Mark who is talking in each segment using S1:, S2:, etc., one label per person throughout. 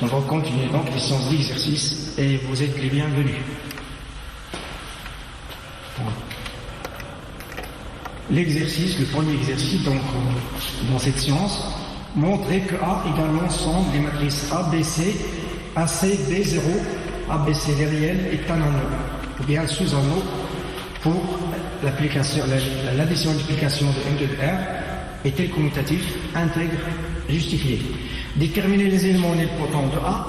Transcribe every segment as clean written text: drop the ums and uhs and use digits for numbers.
S1: On va continuer donc les séances d'exercice et vous êtes les bienvenus. L'exercice, le premier exercice donc dans cette séance, montrer que A égale l'ensemble des matrices A, B, C, AC, B0, ABC des réels est un anneau, ou bien un sous-anneau pour l'application, l'addition d'application de M2 de R est tel commutatif, intègre, justifié. Déterminer les éléments nilpotents de A,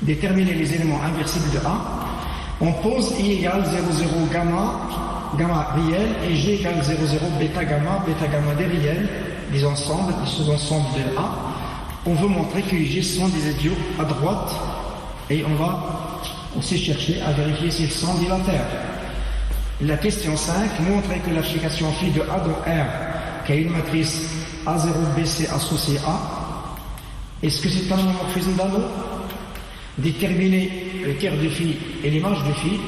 S1: déterminer les éléments inversibles de A, on pose I égale 0, 0, gamma, gamma réel, et G égale 0, 0, bêta gamma des réels, des ensembles, des sous-ensembles de A. On veut montrer que G sont des idiots à droite, et on va aussi chercher à vérifier s'ils sont dilatères. La question 5, montrer que l'application phi de A dans R, qui a une matrice A0BC associée A, est-ce que c'est un homomorphisme d'anneau? Déterminer le tiers de phi et l'image de phi,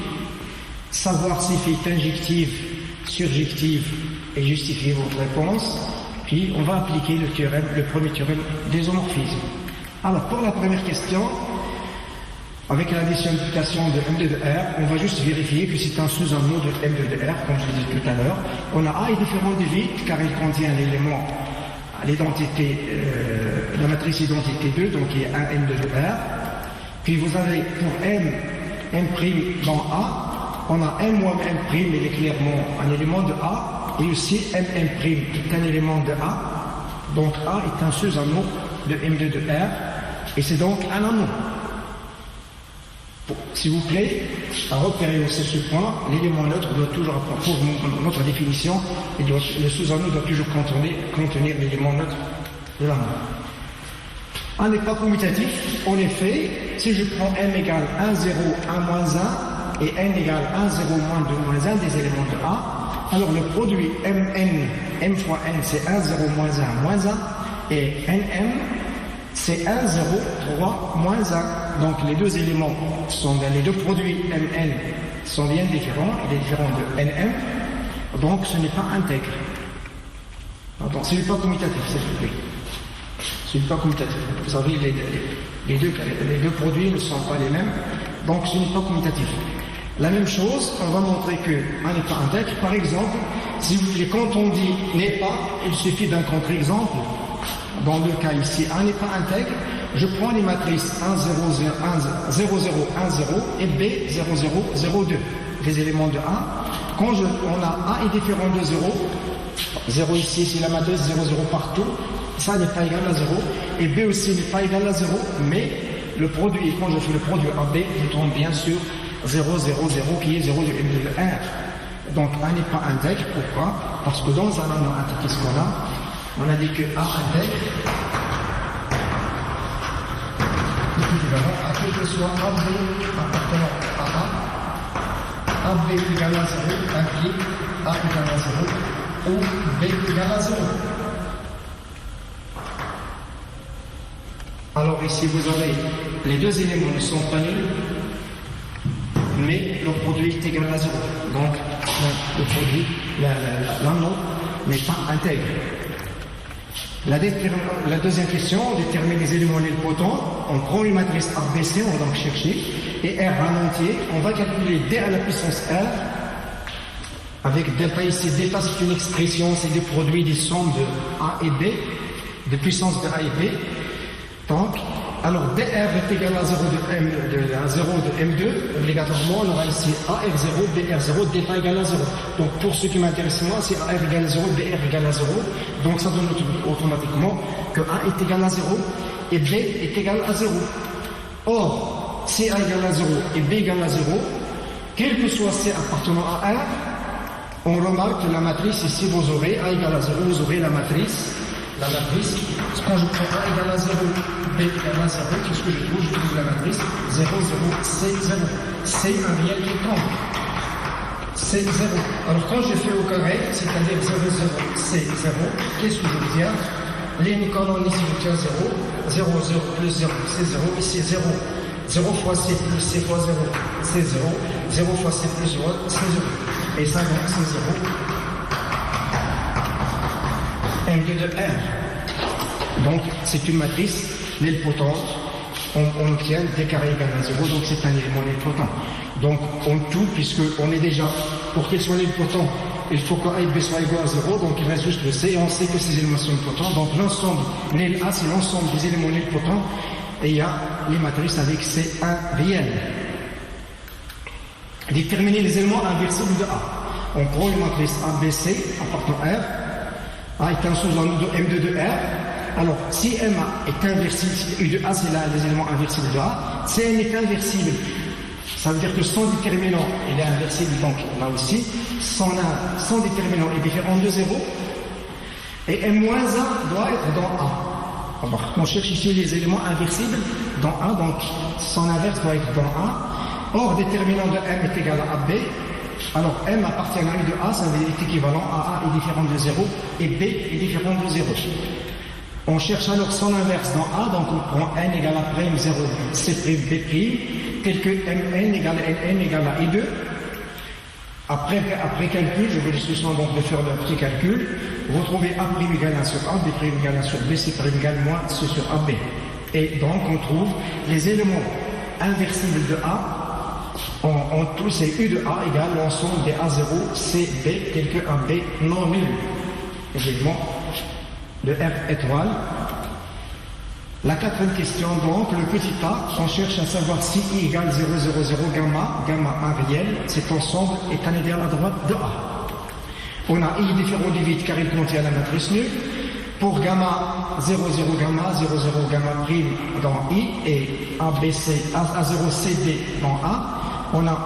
S1: savoir si phi est injective, surjective et justifier votre réponse, puis on va appliquer le théorème, le premier théorème des homomorphismes. Alors pour la première question, avec l'addition d'application de M2 de R, on va juste vérifier que c'est un sous-anneau de M2 de R, comme je l'ai dit tout à l'heure. On a A est différent de vide car il contient l'élément, l'identité, la matrice identité 2, donc il y a un M2 de R. Puis vous avez pour M, M' dans A, on a M moins M', il est clairement un élément de A, et aussi M' qui est un élément de A. Donc A est un sous-anneau de M2 de R, et c'est donc un anneau. S'il vous plaît, à repérer aussi ce point, l'élément neutre doit toujours, pour notre définition, le sous-anneau doit toujours contenir l'élément neutre de l'anneau. A n'est pas commutatif, en effet, si je prends M égale 1, 0, 1, moins 1, et N égale 1, 0, moins 2, moins 1 des éléments de A, alors le produit Mn, M fois N, c'est 1, 0, moins 1, moins 1, et Nm, c'est 1, 0, 3, moins 1. Donc les deux éléments, les deux produits Mn sont bien différents, il est différent de Nm, donc ce n'est pas intègre. Donc ce n'est pas commutatif, s'il vous plaît. Ce n'est pas commutatif. Vous savez, les deux produits ne sont pas les mêmes, donc ce n'est pas commutatif. La même chose, on va montrer que A n'est pas intègre. Par exemple, si vous voulez, quand on dit n'est pas, il suffit d'un contre-exemple. Dans le cas ici, A n'est pas intègre, je prends les matrices 1, 0, 0, 1, 0, 0, 1, 0 et B, 0, 0, 0, 2, les éléments de A. Quand on a A est différent de 0, 0 ici, c'est la matrice 0, 0 partout, ça n'est pas égal à 0, et B aussi n'est pas égal à 0, mais le produit, quand je fais le produit AB, je tombe bien sur 0, 0, 0, qui est 0 de M1. Donc A n'est pas intègre, pourquoi? Parce que dans un anneau intègre, qu'est-ce qu'on a? On a dit que A intègre, à quel que soit AB appartenant à A, AB égale à 0 implique A égale à 0 ou B égale à 0. Alors ici vous avez les deux éléments ne sont pas nuls, mais le produit est égal à 0. Donc le produit, l'anneau n'est pas intègre. La deuxième question, on détermine les éléments nilpotents, on prend une matrice ABC, on va donc chercher, et R en entier, on va calculer D à la puissance R, avec delta ici, delta c'est une expression, c'est des produits des sommes de A et B, de puissance de A et B. Donc, alors dr est égal à 0 de M2, obligatoirement on aura ici AR0, BR0, delta égale à 0. Donc pour ce qui m'intéresse moi, c'est AR égale à 0, BR égale à 0. Donc ça donne automatiquement que A est égal à 0 et B est égal à 0. Or, si A égale à 0 et B égale à 0, quel que soit C appartenant à R, on remarque que la matrice ici, vous aurez A égale à 0, vous aurez la matrice, quand je prends A égale à 0, B égale à 0, qu'est-ce que je trouve? Je trouve la matrice 0, 0, C, 0. C'est un réel qui tombe. C'est 0. Alors quand je fais au carré, c'est-à-dire 0, 0, C, 0, qu'est-ce que je tiens? Les colonnes ici, je tiens 0, 0, 0, plus 0, c'est 0, ici 0. 0 fois C plus C fois 0, c'est 0. 0 fois C plus 0, c'est 0. Et ça, donc, c'est 0. M2 de R. Donc, c'est une matrice nilpotente on obtient D carré égale à 0, donc c'est un élément nilpotent. Donc on tout, puisqu'on est déjà, pour qu'il soit nilpotent, il faut que A et B soient égaux à 0, donc il reste juste le C, et on sait que ces éléments sont nilpotents, donc l'ensemble nil A, c'est l'ensemble des éléments nilpotents, et il y a les matrices avec C1 réel. Déterminer les éléments inversibles de A. On prend une matrice ABC appartenant R. A est un sous-ensemble de M2 de R. Alors, si MA est inversible, si U de A, c'est là les éléments inversibles de A. Si M est inversible, ça veut dire que son déterminant, il est inversible, donc là aussi. Son déterminant est différent de 0. Et M-1 doit être dans A. Alors, on cherche ici les éléments inversibles dans A, donc son inverse doit être dans A. Or, déterminant de M est égal à AB. Alors, M appartient à U de A, ça veut dire équivalent à A est différent de 0 et B est différent de 0. On cherche alors son inverse dans A, donc on prend N égale à prime 0, C prime B prime, tel que Mn égale à N égale à I2. Après calcul, je vous laisse souvent donc de faire le petit calcul, vous trouvez A prime égale 1 sur A, B prime égale 1 sur B, C prime égale moins C sur AB. Et donc on trouve les éléments inversibles de A. En tout, c'est U de A égale l'ensemble des A0, C, B, tel que AB non nul. Évidemment, de R étoile. La quatrième question, donc, le petit a, on cherche à savoir si I égale 0, 0, 0, gamma, gamma 1 réel, cet ensemble est un idéal à droite de A. On a I différent du vide car il contient la matrice nulle. Pour gamma 0, 0, gamma, 0, 0, gamma prime dans I et ABC, A0, CD dans A, on a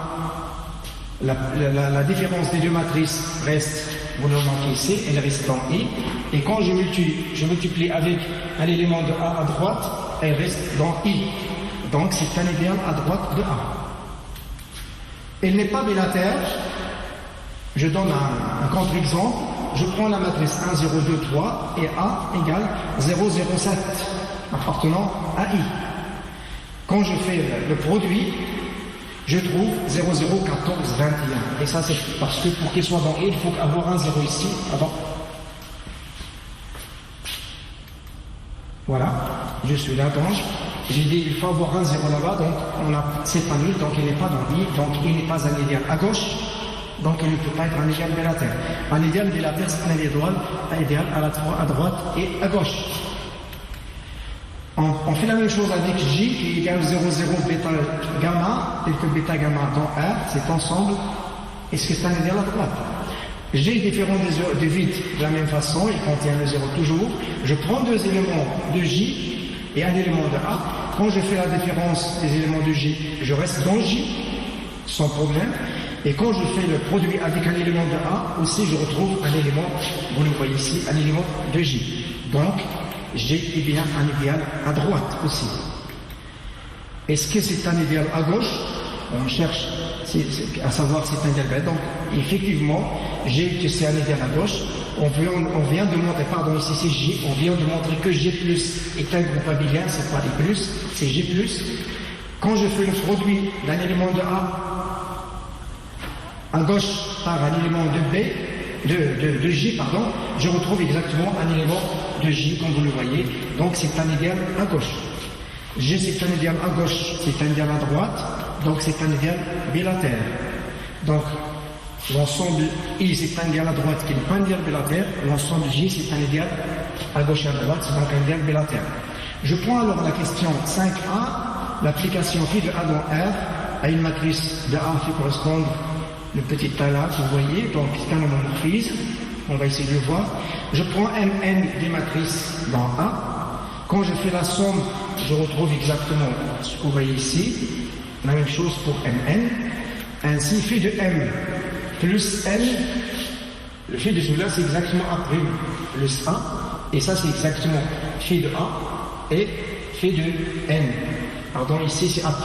S1: la différence des deux matrices reste, vous le remarquez ici, elle reste dans I. Et quand je multiplie avec un élément de A à droite, elle reste dans I. Donc c'est un idéal à droite de A. Elle n'est pas bilatère. Je donne un contre-exemple. Je prends la matrice 1, 0, 2, 3 et A égale 0, 0, 7 appartenant à I. Quand je fais le produit, je trouve 0, 0, 14, 21. Et ça, c'est parce que pour qu'il soit dans I, il faut avoir un 0 ici. Avant. Voilà, je suis là, donc j'ai dit il faut avoir un 0 là-bas, donc c'est pas nul, donc il n'est pas dans I, donc il n'est pas un idéal à gauche, donc il ne peut pas être un idéal bilatère. Un idéal bilatère, c'est un idéal à droite et à gauche. On fait la même chose avec J qui est égal 0, 0, bêta, gamma, tel que bêta, gamma dans R, cet ensemble, est-ce que c'est un idéal à droite? G est différent de vide de la même façon, il contient le 0 toujours. Je prends deux éléments de J et un élément de A. Quand je fais la différence des éléments de J, je reste dans J, sans problème. Et quand je fais le produit avec un élément de A, aussi je retrouve un élément, vous le voyez ici, un élément de J. Donc, G est bien un idéal à droite aussi. Est-ce que c'est un idéal à gauche? On cherche à savoir si c'est un idéal. Donc, effectivement, G que c'est un idéal à gauche. On vient de montrer, pardon, ici c'est J, on vient de montrer que G plus est un groupe abélien, c'est pas les plus, c'est G plus. Quand je fais le produit d'un élément de A à gauche par un élément de B, de J, pardon, je retrouve exactement un élément de J, comme vous le voyez. Donc c'est un idéal à gauche. G c'est un idéal à gauche, c'est un idéal à droite, donc c'est un idéal bilatère. Donc l'ensemble I c'est un idéal à droite qui n'est pas un idéal bilatère, l'ensemble J c'est un idéal à gauche et à droite, c'est donc un idéal bilatère. Je prends alors la question 5a, l'application phi de A dans R à une matrice de A qui correspond le petit A là, vous voyez, donc c'est un homomorphisme, on va essayer de le voir. Je prends Mn des matrices dans A. Quand je fais la somme, je retrouve exactement ce que vous voyez ici. La même chose pour Mn. Ainsi, phi de M plus N, le phi de celui-là, c'est exactement A' plus 1. Et ça, c'est exactement phi de A et phi de N. Pardon, ici, c'est A'.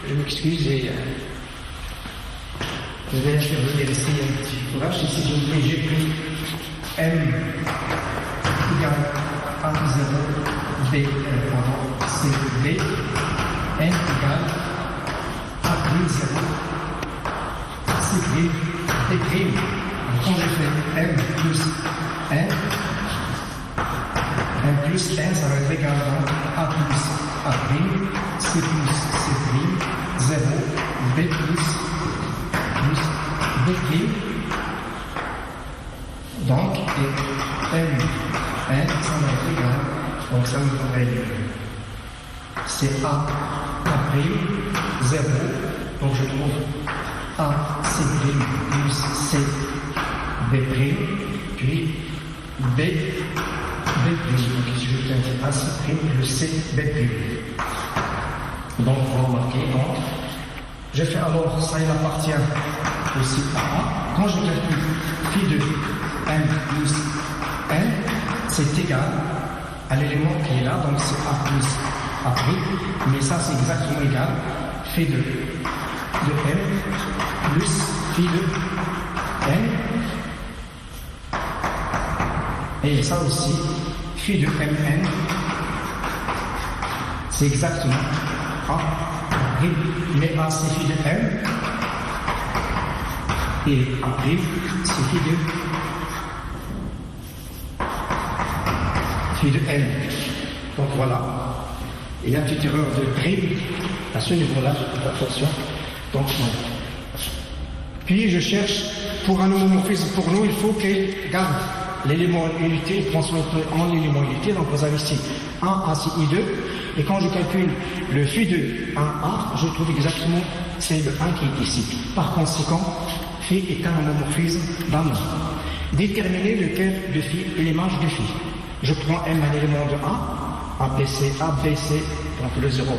S1: Je m'excuse et je vais intervenir ici un petit courage. Ici, j'ai pris M égale A0, B, pardon, C, B, N égale A'0, C', D'. Quand je fais M plus N, 1 plus n, ça va être égal à A plus A prime, C plus C prime, 0, B plus B prime. Donc, et n, ça va être égal, donc ça me donnerait, c'est A prime, 0, donc je trouve A C prime plus C B prime, puis B prime. Donc ici je tiens A C prime plus C B prime. Donc vous remarquez, donc je fais alors, ça il appartient aussi à A. Quand je calcule phi de n plus n, c'est égal à l'élément qui est là, donc c'est A plus A prime, mais ça c'est exactement égal phi de n plus phi de n, et ça aussi phi de mn, c'est exactement A prime, mais A c'est phi de m, et A prime c'est phi de n. Donc voilà, il y a une petite erreur de prime à ce niveau-là, attention. Donc, puis je cherche pour un homomorphisme, pour nous, il faut qu'il garde l'élément unité, transforme en élément unité. Donc vous avez ici 1 ACI2, et quand je calcule le phi de 1A, je trouve exactement c'est le 1 qui est ici. Par conséquent, phi est un homomorphisme d'amour. Déterminer le cœur de phi et l'image de phi. Je prends M un élément de A, ABC, donc le 0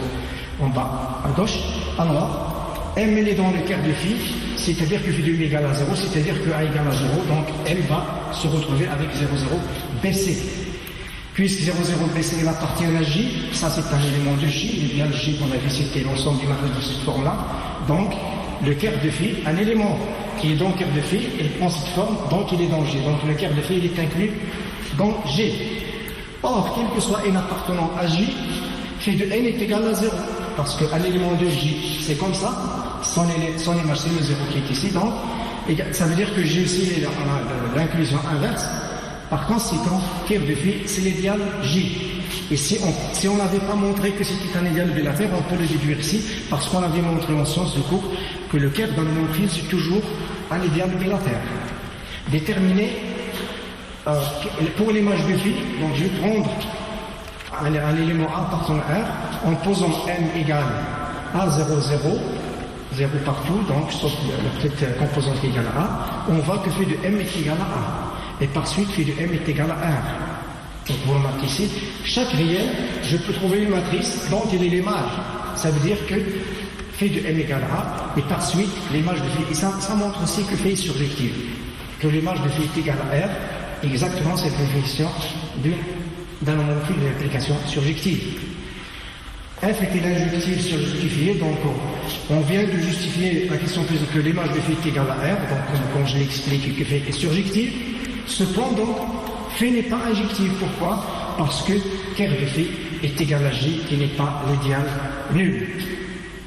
S1: en bas à gauche. Alors, M il est dans le cœur de phi, c'est-à-dire que phi de U égale à 0, c'est-à-dire que A égale à 0, donc M va se retrouver avec 0, 0, BC. Puisque 0, 0, BC il appartient à J, ça c'est un élément de J, et bien le J qu'on a vu c'était l'ensemble du matrice de cette forme-là. Donc, le cœur de phi, un élément qui est dans le cœur de phi, il prend cette forme, donc il est dans J. Donc le cœur de phi il est inclus dans G. Or, quel que soit n appartenant à J, phi de n est égal à 0. Parce qu'un élément de J, c'est comme ça, son image c'est le 0 qui est ici, donc ça veut dire que J aussi l'inclusion inverse. Par conséquent, cœur de phi, c'est l'idéal J. Et si on n'avait pas montré que c'était un idéal bilatère, on peut le déduire ici, parce qu'on avait montré en sciences de cours que le cœur dans le homomorphisme, c'est toujours un idéal bilatère. Déterminer pour l'image de phi, donc je vais prendre un élément A appartenant à R en posant M égale à 0, 0, 0 partout, donc sauf la petite composante qui est égale à A, on voit que phi de M est égal à A. Et par suite, phi de M est égal à R. Donc vous remarquez ici, chaque réel, je peux trouver une matrice dont il est l'image. Ça veut dire que phi de M égale à A, et par suite, l'image de phi. Et ça montre aussi que phi est surjective, que l'image de phi est égale à R. Exactement cette définition d'un homomorphisme d'une application surjective. F est l'injective surjectifiée, donc on vient de justifier la question que l'image de phi est égale à R, donc comme je l'ai expliqué que phi est surjective. Cependant, phi n'est pas injective. Pourquoi? Parce que cœur de phi est égal à J, qui n'est pas l'idéal nul.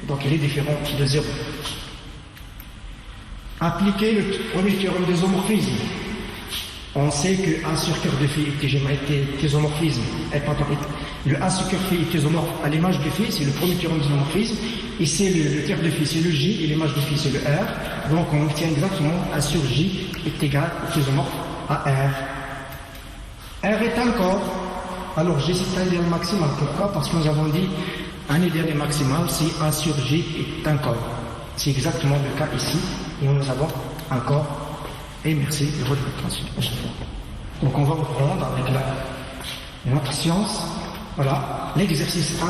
S1: Donc il est différent de 0. Appliquer le premier théorème des homomorphismes. On sait que A sur cœur de phi est isomorphisme. Le A sur cœur phi est isomorphe à l'image de phi, c'est le premier théorème des homomorphismes. Ici, le cœur de phi, c'est le J, et l'image de phi, c'est le R. Donc, on obtient exactement A sur J est égal, est isomorphe à R. R est un corps. Alors, G, c'est un idéal maximal. Pourquoi? Parce que nous avons dit un idéal maximal si A sur J est un corps. C'est exactement le cas ici. Et nous avons un corps. Et merci de votre attention. Donc on va reprendre avec notre science. Voilà, l'exercice 1.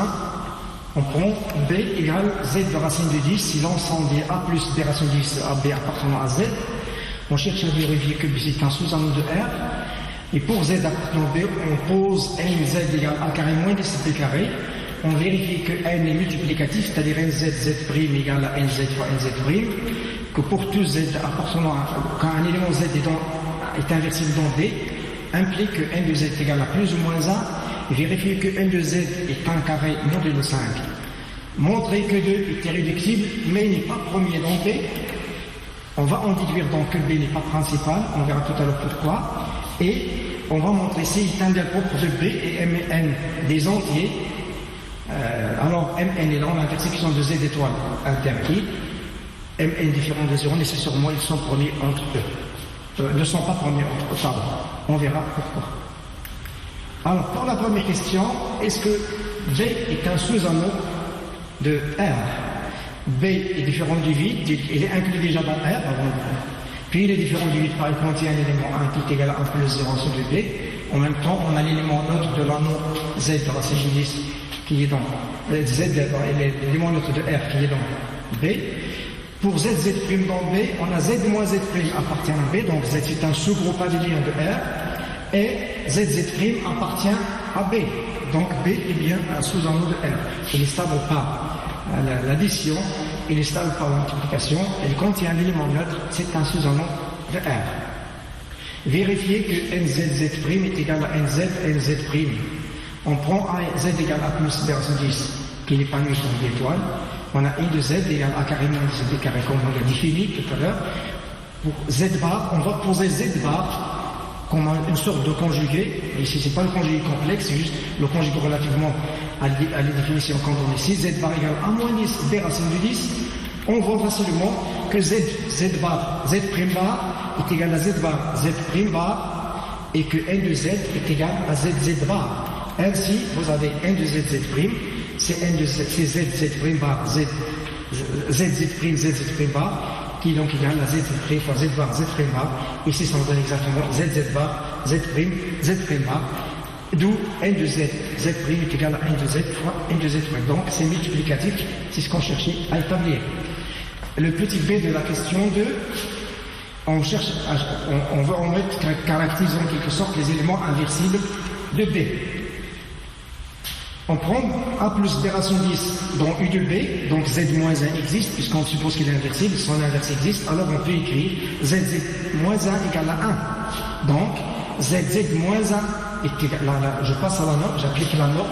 S1: On prend B égale Z de racine de 10 si l'ensemble est A plus B racine de 10 AB appartenant à Z. On cherche à vérifier que B c'est un sous-anneau de R. Et pour Z appartenant à B, on pose NZ égale A carré moins DCP carré. On vérifie que N est multiplicatif, c'est-à-dire NZ égale à NZ fois NZ'. Que pour tout Z appartenant à, quand un élément Z est inversible dans D, implique que n de Z est égal à plus ou moins 1, et vérifier que n de Z est 1 carré modulo 5. Montrer que 2 est irréductible, mais n'est pas premier dans B. On va en déduire donc que B n'est pas principal, on verra tout à l'heure pourquoi. Et on va montrer si est un des propres de B et Mn des entiers. Alors Mn est là, on a l'intersection de Z étoile interdit. Mn différent de 0, nécessairement ils sont premiers entre eux. Ne sont pas premiers entre eux, pardon. On verra pourquoi. Alors pour la première question, est-ce que B est un sous-anneau de R? B est différent du vide, il est inclus déjà dans R avant. Puis il est différent du vide, par exemple, contient un élément 1 qui est égal à 1 plus 0 en dessous de B. En même temps, on a l'élément neutre de l'anneau Z dans la CG10 qui est dans Z, l'élément neutre de R qui est dans B. Pour Z dans B, on a Z moins Z' appartient à B, donc Z c'est un sous-groupe abélien de R, et Z' appartient à B. Donc B est bien un sous-anneau de R. Il est stable par l'addition, il est stable par la multiplication, il contient l'élément neutre, c'est un sous-anneau de R. Vérifiez que NZZ' est égal à NZ'. On prend Z égale à plus B10, qui n'est pas nu sur l'étoile. On a I de Z égale A carré moins Z carré, comme on l'a défini tout à l'heure. Pour Z bar, on va poser Z bar comme une sorte de conjugué. Ici, ce n'est pas le conjugué complexe, c'est juste le conjugué relativement à la définition qu'on donne ici. Z bar égale A moins 10 B racine de 10. On voit facilement que Z bar, Z' bar est égal à Z bar, Z' bar, et que N de Z est égal à Z bar. Ainsi, vous avez N de Z, c'est N de Z, c'est Z bar, Z bar, qui est donc égal à Z' fois Z bar, bar. Ici, ça nous donne exactement Z bar, Z' bar. D'où N de Z, Z' est égal à N de Z fois N de Z'. Donc, c'est multiplicatif, c'est ce qu'on cherchait à établir. Le petit b de la question 2, on veut en mettre, caractériser en quelque sorte les éléments inversibles de B. On prend A plus B racine 10 dans U de B, donc Z moins 1 existe, puisqu'on suppose qu'il est inversible, son inverse existe, alors on peut écrire ZZ moins 1 égale à 1. Donc, ZZ moins 1 est égal à, je passe à la norme, j'applique la norme,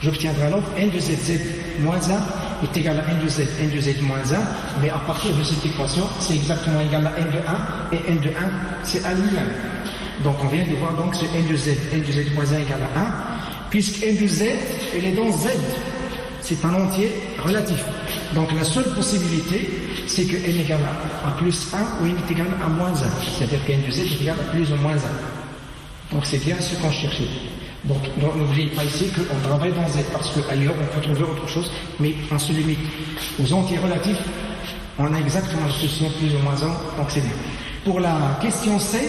S1: j'obtiendrai alors N de ZZ moins 1 est égal à N de Z moins 1, mais à partir de cette équation, c'est exactement égal à N de 1, et N de 1, c'est à lui-même. Donc, on vient de voir donc ce N de Z moins 1 égale à 1, puisque N de Z, elle est dans Z. C'est un entier relatif. Donc la seule possibilité, c'est que N égale à plus 1 ou N est égal à moins 1. C'est-à-dire que N de Z est égal à plus ou moins 1. Donc c'est bien ce qu'on cherchait. Donc n'oubliez pas ici qu'on travaille dans Z, parce qu'ailleurs on peut trouver autre chose, mais on se limite aux entiers relatifs. On a exactement la solution plus ou moins 1, donc c'est bien. Pour la question C,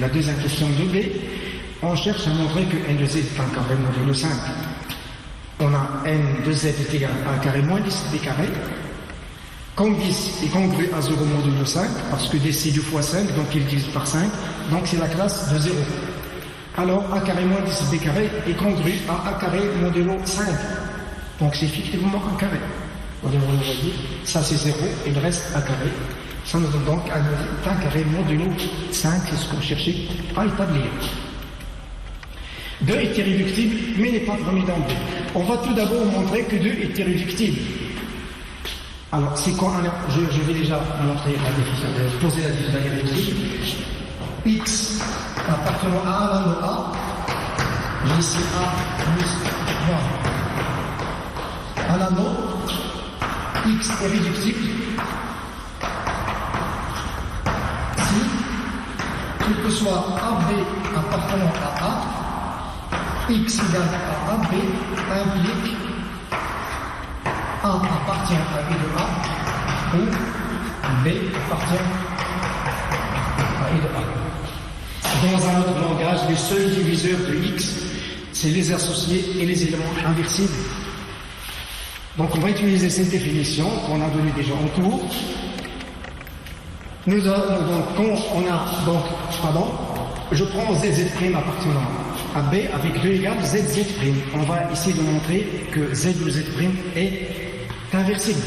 S1: la deuxième question de B, on cherche à montrer que N de Z est un carré modulo 5. On a N de Z est égal à 1 carré moins 10 B carré. Comme 10 est congru à 0 modulo 5, parce que D c'est 2 fois 5, donc il divise par 5, donc c'est la classe de 0. Alors A carré moins 10 B carré est congru à A carré modulo 5. Donc c'est effectivement un carré. On va dire, ça c'est 0, et le reste A carré. Ça nous donne donc un carré modulo 5, c'est ce qu'on cherchait à établir. 2 est irréductible, mais n'est pas premier dans B. On va tout d'abord montrer que 2 est irréductible. Alors, c'est quoi je vais déjà montrer la définition, poser la définition d'irréductible. X appartenant à l'anneau A, j'ai ici A plus 3. À l'anneau, X est réductible si, quel que soit AB appartenant à A, X égale à AB implique A appartient à I de A ou B appartient à I de A. Dans un autre langage, les seuls diviseurs de X, c'est les associés et les éléments inversibles. Donc on va utiliser cette définition qu'on a donnée déjà en cours. Nous avons donc, je prends ZZ' appartenant à B avec 2 égale ZZ'. On va essayer de montrer que Z ou Z' est inversible.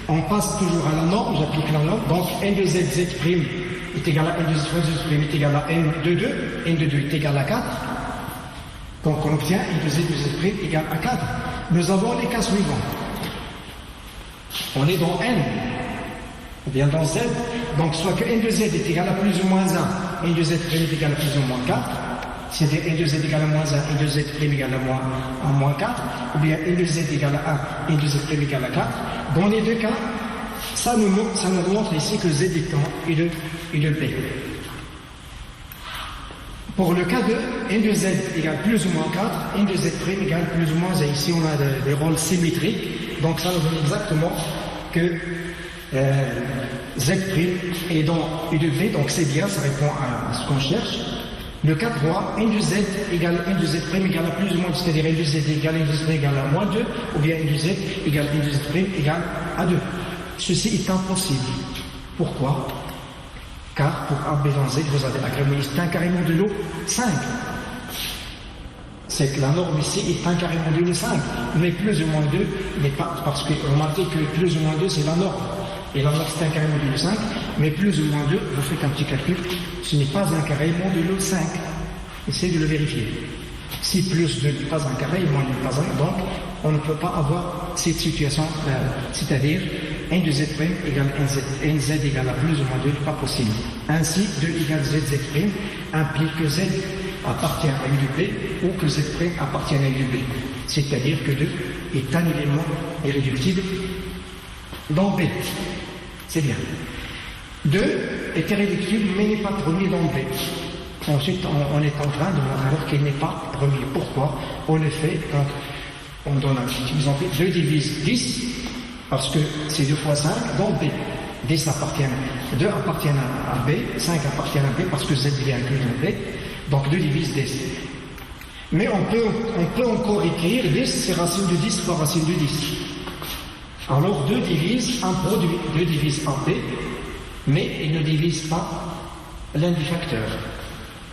S1: On passe toujours à la norme, j'applique la norme, donc N de ZZ' est égal à N de Z' est égal à N de 2, N de 2 est égal à 4. Donc on obtient N de Z est égal à 4. Nous avons les cas suivants. On est dans N, ou bien dans Z, donc soit que N de Z est égal à plus ou moins 1, 1 de z' est égal à plus ou moins 4, c'est-à-dire 1 de z égale à moins 1, 1 de z' égale à moins 4, ou bien 1 de z égale à 1, 1 de z' égale à 4. Dans les deux cas, ça nous montre ici que z est de b. Pour le cas de 1 de z égale plus ou moins 4, 1 de z' égale plus ou moins, ici on a des rôles symétriques, donc ça nous donne exactement que z' est dans u de b, donc c'est bien, ça répond à ce qu'on cherche. Le cas 3, 1 de z égale 1 de z' égale à plus ou moins, c'est-à-dire 1 de z égale 1 de z égale à moins 2, ou bien 1 de z égale 1 de z' égale à 2. Ceci est impossible. Pourquoi? Car pour AB dans Z, vous avez agrément ici un carré modulo 5. C'est que la norme ici est un carré modulo 5. Mais plus ou moins 2 n'est pas, parce que remarquez que plus ou moins 2 c'est la norme. Et la norme c'est un carré modulo 5, mais plus ou moins 2, vous faites un petit calcul, ce n'est pas un carré modulo 5. Essayez de le vérifier. Si plus 2 n'est pas un carré, moins n'est pas un, donc on ne peut pas avoir cette situation, c'est-à-dire 1 de z' égale 1 z égale à plus ou moins 2, pas possible. Ainsi, 2 égale z' implique que z appartient à u de b ou que z' appartient à u de b. C'est-à-dire que 2 est un élément irréductible dans B. C'est bien. 2 est irréductible mais n'est pas premier dans B. Ensuite, on est en train de montrer alors qu'il n'est pas premier. Pourquoi? En effet, donc, on donne un petit exemple. 2 divise 10, parce que c'est 2 fois 5 dans B. 10 appartient à 2 appartient à B, 5 appartient à B, parce que Z est inclus dans B. Donc 2 divise 10. Mais on peut encore écrire 10, c'est racine de 10 fois racine de 10. Alors 2 divise un produit, 2 divise un B, mais il ne divise pas l'un des facteurs.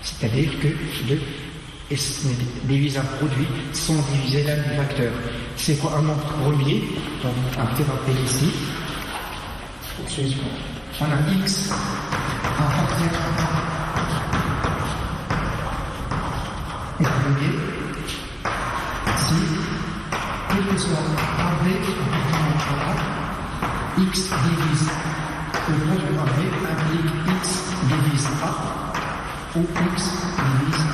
S1: C'est-à-dire que 2 divise un produit sans diviser l'un des facteurs. C'est quoi un nombre premier? Donc, on va peut-être appeler ici. On a x appartient au premier. Si, quel que soit AB appartenant à x divise le produit AB implique x divise A ou x divise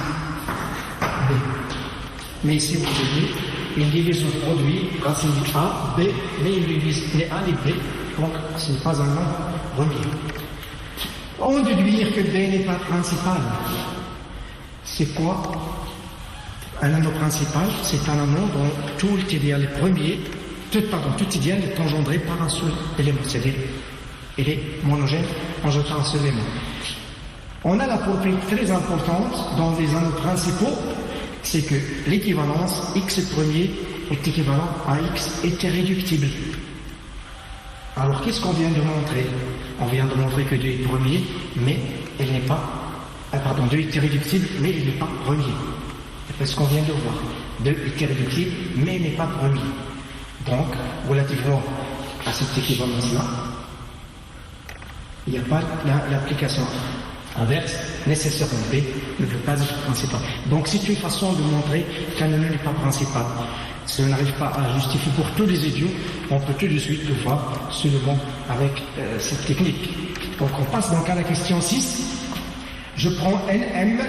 S1: B. Mais ici, vous voyez, il divise le produit racine A, B, mais il divise les A et B, donc ce n'est pas un nombre premier. On déduire que B n'est pas principal. C'est quoi un anneau principal? C'est un anneau dont tout idéal est premier, tout idéal est engendré par un seul élément, c'est-à-dire il est monogène engendrant un seul élément. On a la propriété très importante dans les anneaux principaux, c'est que l'équivalence x premier est équivalent à x est irréductible. Alors qu'est-ce qu'on vient de montrer? On vient de montrer que 2 est premier, mais elle n'est pas... 2 est irréductible, mais il n'est pas premier. C'est ce qu'on vient de voir. 2 est irréductible, mais il n'est pas premier. Donc, relativement à cette équivalence-là, il n'y a pas l'application inverse nécessairement. B ne peut pas être principal. Donc c'est une façon de montrer qu'un anneau n'est pas principal. Si on n'arrive pas à justifier pour tous les idiots, on peut tout de suite le voir seulement avec cette technique. Donc on passe donc à la question 6. Je prends NM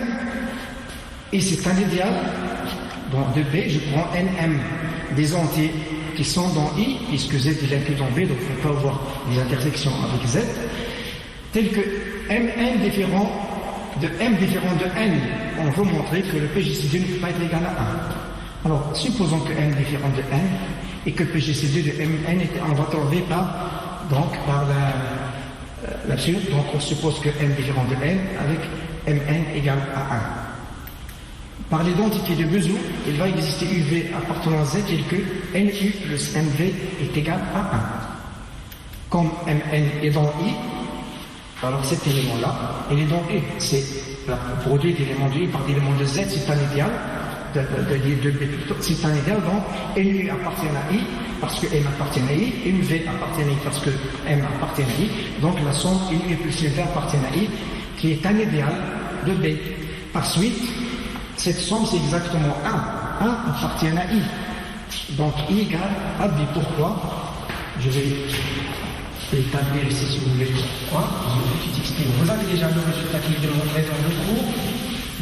S1: et c'est un idéal donc de B, je prends NM des entiers qui sont dans I, puisque Z est inclus dans B, donc on peut avoir des intersections avec Z, telles que Mn différent de M différent de N. On veut montrer que le PGC2 ne peut pas être égal à 1. Alors, supposons que M différent de N et que PGC2 de Mn, on va trouver par l'absolu. Donc, on suppose que M différent de N avec Mn égale à 1. Par l'identité de Bezout, il va exister UV appartenant à Z tel que NU plus MV est égal à 1. Comme Mn est dans I, alors cet élément-là, il est dans U. C'est le produit d'éléments de I par l'élément de Z, c'est un idéal. C'est un idéal, donc NU appartient à I parce que M appartient à I, MV appartient à I parce que M appartient à I, donc la somme NU plus MV appartient à I, qui est un idéal de B. Par suite, cette somme c'est exactement 1. 1 appartient à I. Donc I égale à B. Pourquoi? Je vais établir ici si vous voulez pourquoi, dans une petite explication. Vous avez déjà le résultat qui est démontré dans le cours,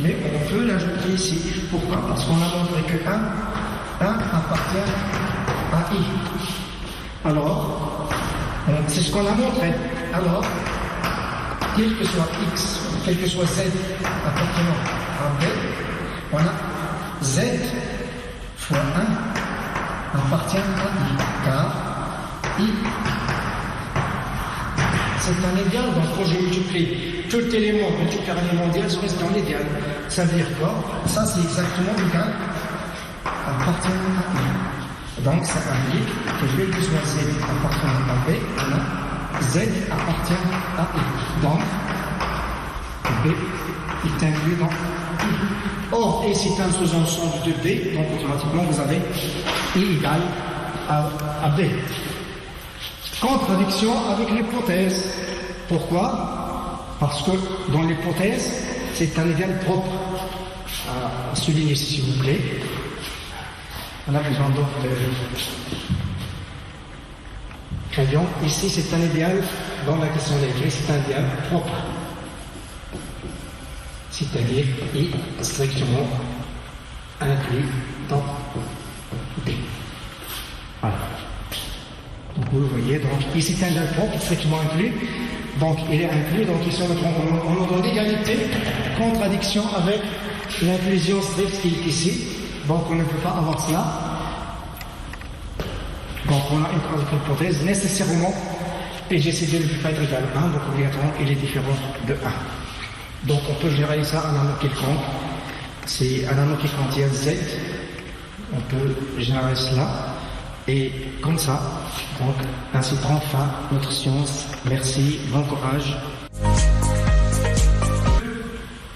S1: mais on peut l'ajouter ici. Pourquoi? Parce qu'on a montré que 1 appartient à I. Alors, c'est ce qu'on a montré. Alors, quel que soit X, quel que soit Z appartenant à B, on a Z fois 1 appartient à I, car I, c'est un idéal, donc quand je multiplie tout élément multiplié par un élément idéal, ça reste un idéal. Ça veut dire quoi? Ça, c'est exactement égal appartient à I. Donc, ça indique que quel que soit Z appartenant à B, on a Z appartient à I. Donc, B est inclus dans I. Or, et c'est un sous-ensemble de B, donc automatiquement vous avez I égale à B. Contradiction avec l'hypothèse. Pourquoi? Parce que dans l'hypothèse, c'est un idéal propre. À souligner ici, s'il vous plaît. On a besoin d'autres crayons. Ici, c'est un idéal, dans la question d'écrire, c'est un idéal propre. C'est-à-dire, I strictement inclus dans B. Voilà. Donc vous le voyez, donc ici c'est un idéal propre, strictement inclus. Donc il est inclus, donc ici on est dans l'égalité, contradiction avec l'inclusion stricte qui est ici. Donc on ne peut pas avoir cela. Donc on a une hypothèse nécessairement, PGCD ne peut pas être égal à 1, donc obligatoirement il est différent de 1. Donc on peut gérer ça à un anneau quelconque. C'est un anneau qui contient Z. On peut générer cela. Et comme ça, donc ainsi prend fin notre science. Merci, bon courage.